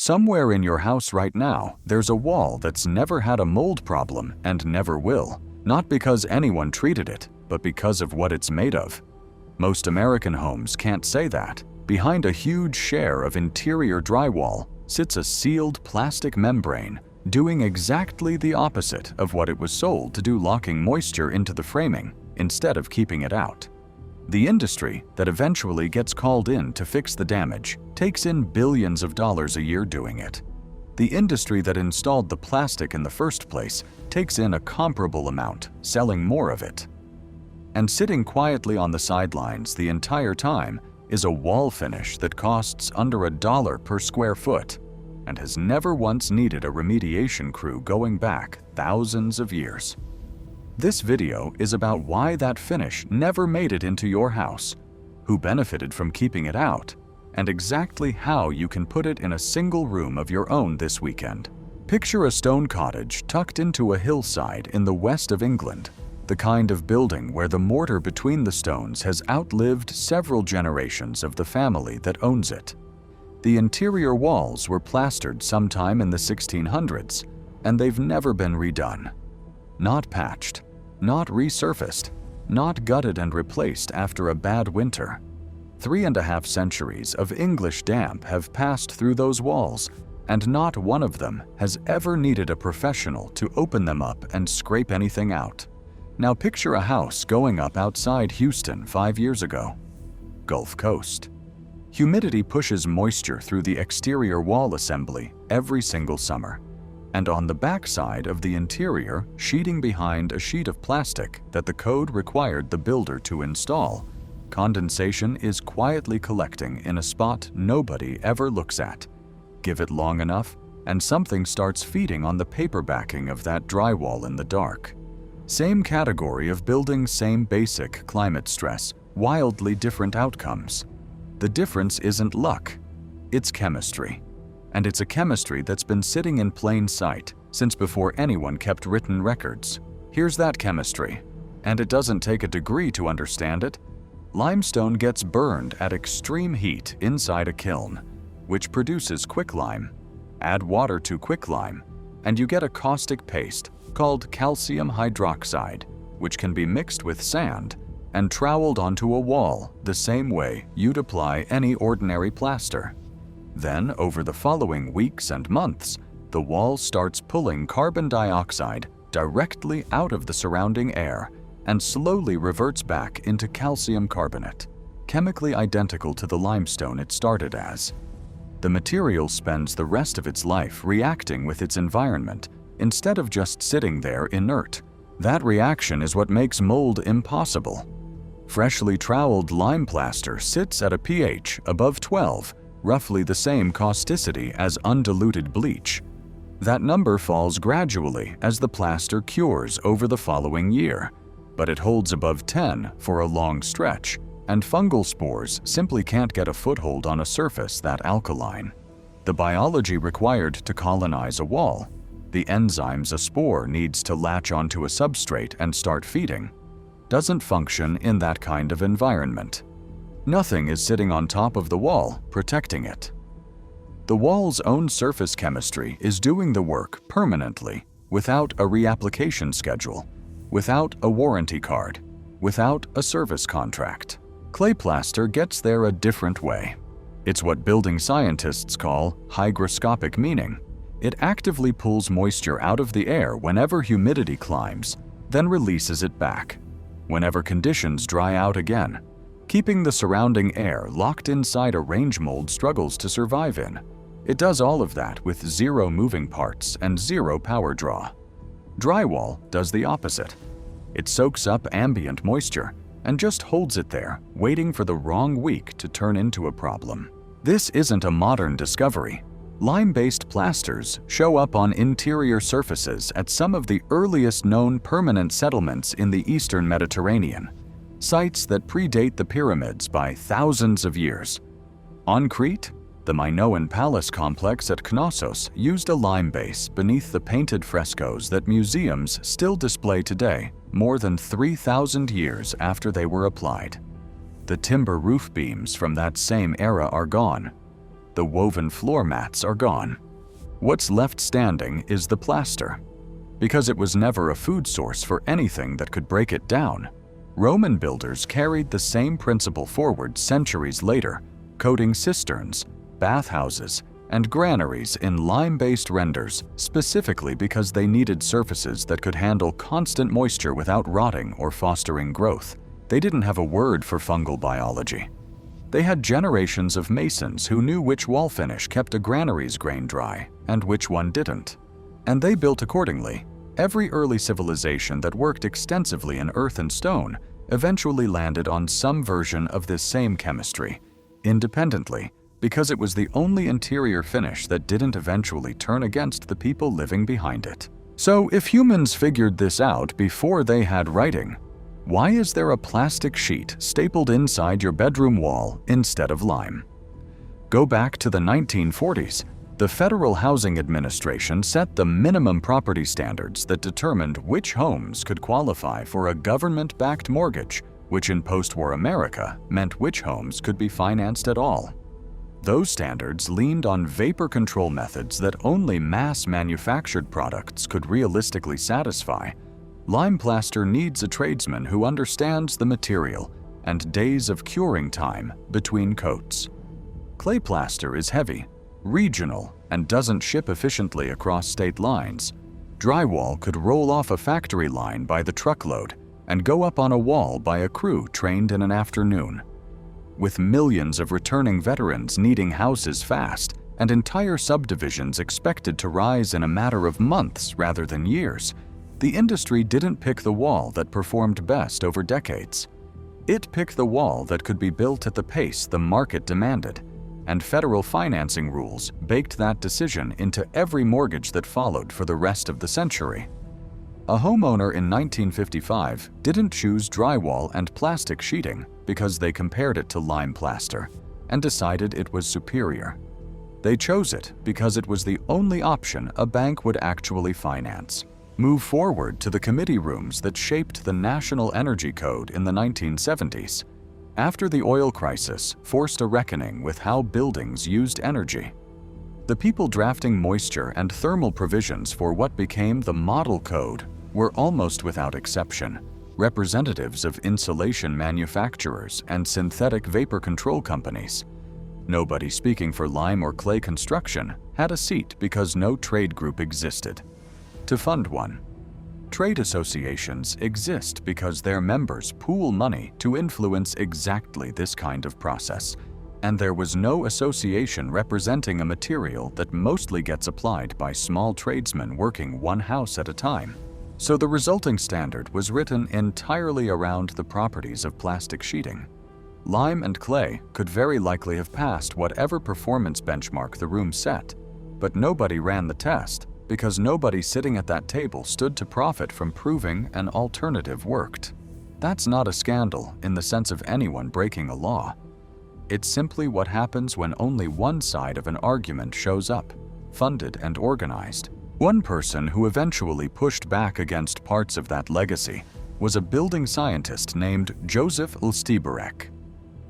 Somewhere in your house right now, there's a wall that's never had a mold problem and never will, not because anyone treated it, but because of what it's made of. Most American homes can't say that. Behind a huge share of interior drywall sits a sealed plastic membrane, doing exactly the opposite of what it was sold to do, locking moisture into the framing instead of keeping it out. The industry that eventually gets called in to fix the damage takes in billions of dollars a year doing it. The industry that installed the plastic in the first place takes in a comparable amount, selling more of it. And sitting quietly on the sidelines the entire time is a wall finish that costs under $1 per square foot and has never once needed a remediation crew going back thousands of years. This video is about why that finish never made it into your house, who benefited from keeping it out, and exactly how you can put it in a single room of your own this weekend. Picture a stone cottage tucked into a hillside in the west of England, the kind of building where the mortar between the stones has outlived several generations of the family that owns it. The interior walls were plastered sometime in the 1600s, and they've never been redone. Not patched, not resurfaced, not gutted and replaced after a bad winter. 3.5 centuries of English damp have passed through those walls, and not one of them has ever needed a professional to open them up and scrape anything out. Now picture a house going up outside Houston 5 years ago. Gulf Coast. Humidity pushes moisture through the exterior wall assembly every single summer. And on the back side of the interior, sheeting behind a sheet of plastic that the code required the builder to install, condensation is quietly collecting in a spot nobody ever looks at. Give it long enough, and something starts feeding on the paper backing of that drywall in the dark. Same category of building, same basic climate stress, wildly different outcomes. The difference isn't luck, it's chemistry. And it's a chemistry that's been sitting in plain sight since before anyone kept written records. Here's that chemistry, and it doesn't take a degree to understand it. Limestone gets burned at extreme heat inside a kiln, which produces quicklime. Add water to quicklime, and you get a caustic paste called calcium hydroxide, which can be mixed with sand and troweled onto a wall the same way you'd apply any ordinary plaster. Then, over the following weeks and months, the wall starts pulling carbon dioxide directly out of the surrounding air and slowly reverts back into calcium carbonate, chemically identical to the limestone it started as. The material spends the rest of its life reacting with its environment instead of just sitting there inert. That reaction is what makes mold impossible. Freshly troweled lime plaster sits at a pH above 12, roughly the same causticity as undiluted bleach. That number falls gradually as the plaster cures over the following year, but it holds above 10 for a long stretch, and fungal spores simply can't get a foothold on a surface that alkaline. The biology required to colonize a wall, the enzymes a spore needs to latch onto a substrate and start feeding, doesn't function in that kind of environment. Nothing is sitting on top of the wall, protecting it. The wall's own surface chemistry is doing the work permanently, without a reapplication schedule, without a warranty card, without a service contract. Clay plaster gets there a different way. It's what building scientists call hygroscopic, meaning it actively pulls moisture out of the air whenever humidity climbs, then releases it back whenever conditions dry out again, keeping the surrounding air locked inside a range mold struggles to survive in. It does all of that with zero moving parts and zero power draw. Drywall does the opposite. It soaks up ambient moisture and just holds it there, waiting for the wrong week to turn into a problem. This isn't a modern discovery. Lime-based plasters show up on interior surfaces at some of the earliest known permanent settlements in the Eastern Mediterranean, sites that predate the pyramids by thousands of years. On Crete, the Minoan palace complex at Knossos used a lime base beneath the painted frescoes that museums still display today, more than 3,000 years after they were applied. The timber roof beams from that same era are gone. the woven floor mats are gone. What's left standing is the plaster. Because it was never a food source for anything that could break it down, Roman builders carried the same principle forward centuries later, coating cisterns, bathhouses, and granaries in lime-based renders specifically because they needed surfaces that could handle constant moisture without rotting or fostering growth. They didn't have a word for fungal biology. They had generations of masons who knew which wall finish kept a granary's grain dry and which one didn't. And they built accordingly. Every early civilization that worked extensively in earth and stone eventually landed on some version of this same chemistry, independently, because it was the only interior finish that didn't eventually turn against the people living behind it. So if humans figured this out before they had writing, why is there a plastic sheet stapled inside your bedroom wall instead of lime? Go back to the 1940s. The Federal Housing Administration set the minimum property standards that determined which homes could qualify for a government-backed mortgage, which in post-war America meant which homes could be financed at all. Those standards leaned on vapor control methods that only mass-manufactured products could realistically satisfy. Lime plaster needs a tradesman who understands the material and days of curing time between coats. Clay plaster is heavy, regional, and doesn't ship efficiently across state lines. Drywall could roll off a factory line by the truckload and go up on a wall by a crew trained in an afternoon. With millions of returning veterans needing houses fast and entire subdivisions expected to rise in a matter of months rather than years, the industry didn't pick the wall that performed best over decades. It picked the wall that could be built at the pace the market demanded, and federal financing rules baked that decision into every mortgage that followed for the rest of the century. A homeowner in 1955 didn't choose drywall and plastic sheeting because they compared it to lime plaster and decided it was superior. They chose it because it was the only option a bank would actually finance. Move forward to the committee rooms that shaped the National Energy Code in the 1970s. After the oil crisis forced a reckoning with how buildings used energy, the people drafting moisture and thermal provisions for what became the Model Code were almost without exception representatives of insulation manufacturers and synthetic vapor control companies. Nobody speaking for lime or clay construction had a seat because no trade group existed to fund one. Trade associations exist because their members pool money to influence exactly this kind of process, and there was no association representing a material that mostly gets applied by small tradesmen working one house at a time. So the resulting standard was written entirely around the properties of plastic sheeting. Lime and clay could very likely have passed whatever performance benchmark the room set, but nobody ran the test because nobody sitting at that table stood to profit from proving an alternative worked. That's not a scandal in the sense of anyone breaking a law. It's simply what happens when only one side of an argument shows up, funded and organized. One person who eventually pushed back against parts of that legacy was a building scientist named Joseph Lstieberek.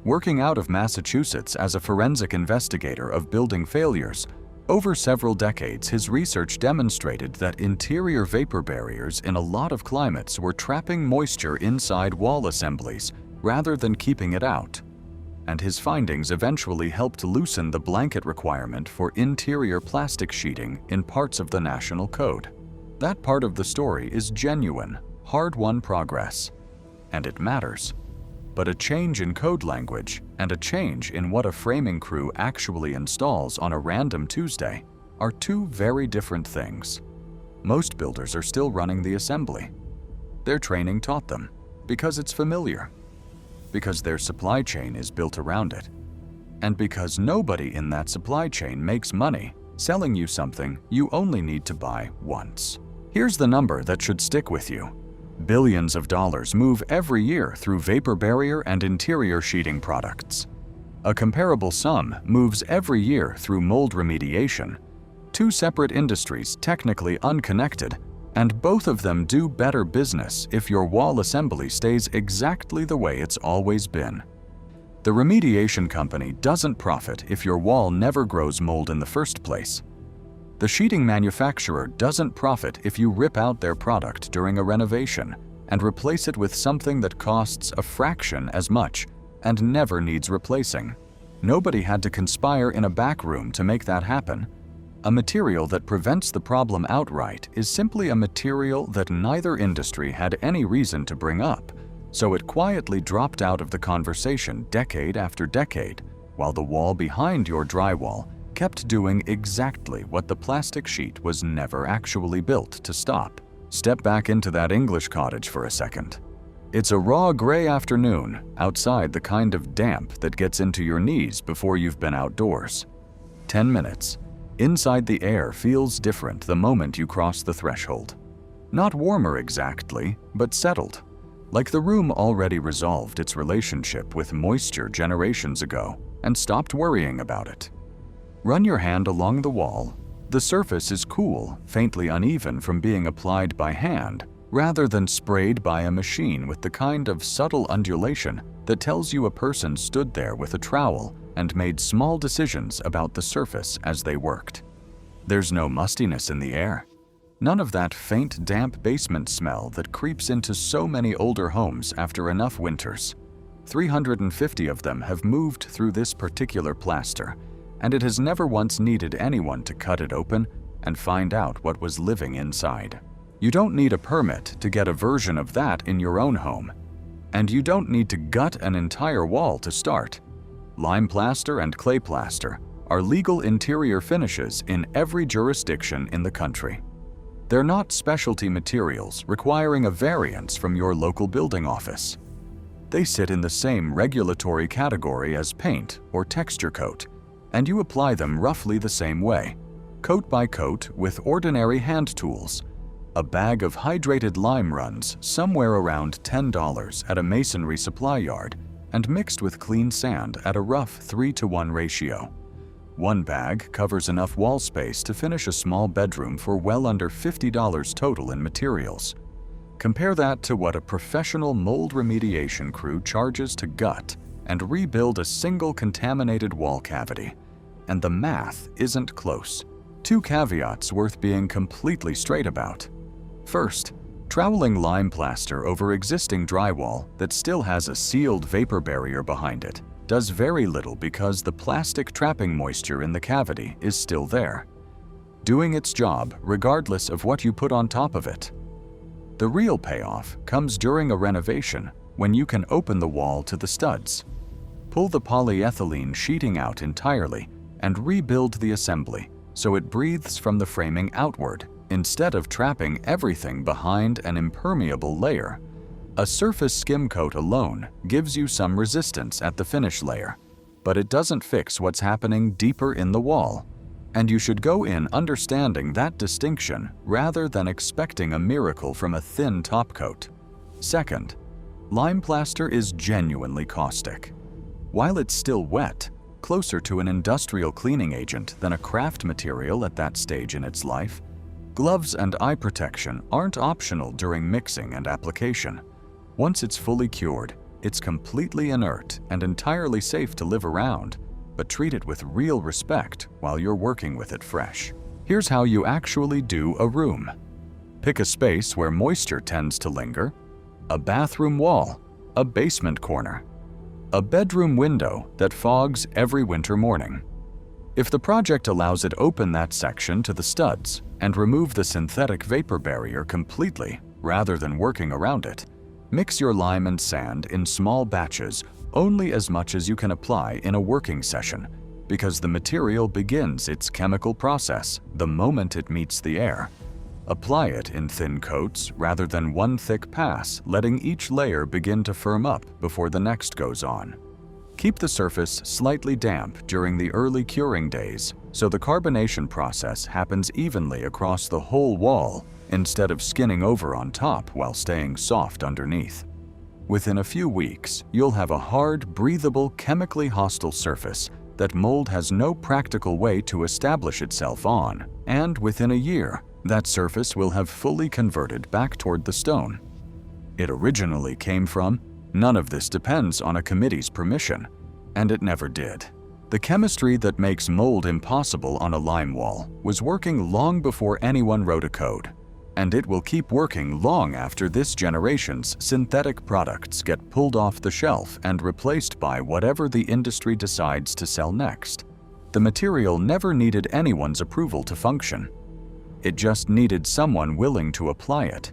Working out of Massachusetts as a forensic investigator of building failures, over several decades his research demonstrated that interior vapor barriers in a lot of climates were trapping moisture inside wall assemblies rather than keeping it out. And his findings eventually helped loosen the blanket requirement for interior plastic sheeting in parts of the National Code. That part of the story is genuine, hard-won progress, and it matters. But a change in code language and a change in what a framing crew actually installs on a random Tuesday are two very different things. Most builders are still running the assembly. Their training taught them, because it's familiar, because their supply chain is built around it, and because nobody in that supply chain makes money selling you something you only need to buy once. Here's the number that should stick with you. Billions of dollars move every year through vapor barrier and interior sheeting products. A comparable sum moves every year through mold remediation. Two separate industries technically unconnected, and both of them do better business if your wall assembly stays exactly the way it's always been. The remediation company doesn't profit if your wall never grows mold in the first place. The sheeting manufacturer doesn't profit if you rip out their product during a renovation and replace it with something that costs a fraction as much and never needs replacing. Nobody had to conspire in a back room to make that happen. A material that prevents the problem outright is simply a material that neither industry had any reason to bring up, so it quietly dropped out of the conversation decade after decade, while the wall behind your drywall kept doing exactly what the plastic sheet was never actually built to stop. Step back into that English cottage for a second. It's a raw gray afternoon outside, the kind of damp that gets into your knees before you've been outdoors. 10 minutes. Inside, the air feels different the moment you cross the threshold. Not warmer exactly, but settled. Like the room already resolved its relationship with moisture generations ago and stopped worrying about it. Run your hand along the wall. The surface is cool, faintly uneven from being applied by hand, rather than sprayed by a machine with the kind of subtle undulation that tells you a person stood there with a trowel and made small decisions about the surface as they worked. There's no mustiness in the air. None of that faint, damp basement smell that creeps into so many older homes after enough winters. 350 of them have moved through this particular plaster, and it has never once needed anyone to cut it open and find out what was living inside. You don't need a permit to get a version of that in your own home. And you don't need to gut an entire wall to start. Lime plaster and clay plaster are legal interior finishes in every jurisdiction in the country. They're not specialty materials requiring a variance from your local building office. They sit in the same regulatory category as paint or texture coat, and you apply them roughly the same way, coat by coat with ordinary hand tools. A bag of hydrated lime runs somewhere around $10 at a masonry supply yard and mixed with clean sand at a rough 3-to-1 ratio. One bag covers enough wall space to finish a small bedroom for well under $50 total in materials. Compare that to what a professional mold remediation crew charges to gut and rebuild a single contaminated wall cavity, and the math isn't close. 2 caveats worth being completely straight about. First, troweling lime plaster over existing drywall that still has a sealed vapor barrier behind it does very little because the plastic trapping moisture in the cavity is still there, doing its job regardless of what you put on top of it. The real payoff comes during a renovation when you can open the wall to the studs, pull the polyethylene sheeting out entirely, and rebuild the assembly so it breathes from the framing outward instead of trapping everything behind an impermeable layer. A surface skim coat alone gives you some resistance at the finish layer, but it doesn't fix what's happening deeper in the wall, and you should go in understanding that distinction rather than expecting a miracle from a thin top coat. Second, lime plaster is genuinely caustic. While it's still wet, closer to an industrial cleaning agent than a craft material at that stage in its life, gloves and eye protection aren't optional during mixing and application. Once it's fully cured, it's completely inert and entirely safe to live around, but treat it with real respect while you're working with it fresh. Here's how you actually do a room. Pick a space where moisture tends to linger, a bathroom wall, a basement corner, a bedroom window that fogs every winter morning. If the project allows it, open that section to the studs and remove the synthetic vapor barrier completely rather than working around it. Mix your lime and sand in small batches, only as much as you can apply in a working session, because the material begins its chemical process the moment it meets the air. Apply it in thin coats rather than one thick pass, letting each layer begin to firm up before the next goes on. Keep the surface slightly damp during the early curing days so the carbonation process happens evenly across the whole wall instead of skinning over on top while staying soft underneath. Within a few weeks, you'll have a hard, breathable, chemically hostile surface that mold has no practical way to establish itself on, and within a year, that surface will have fully converted back toward the stone it originally came from. None of this depends on a committee's permission. And it never did. The chemistry that makes mold impossible on a lime wall was working long before anyone wrote a code. And it will keep working long after this generation's synthetic products get pulled off the shelf and replaced by whatever the industry decides to sell next. The material never needed anyone's approval to function. It just needed someone willing to apply it.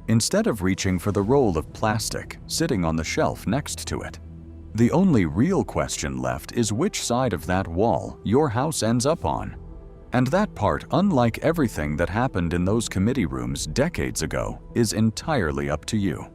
Instead of reaching for the roll of plastic sitting on the shelf next to it. The only real question left is which side of that wall your house ends up on. And that part, unlike everything that happened in those committee rooms decades ago, is entirely up to you.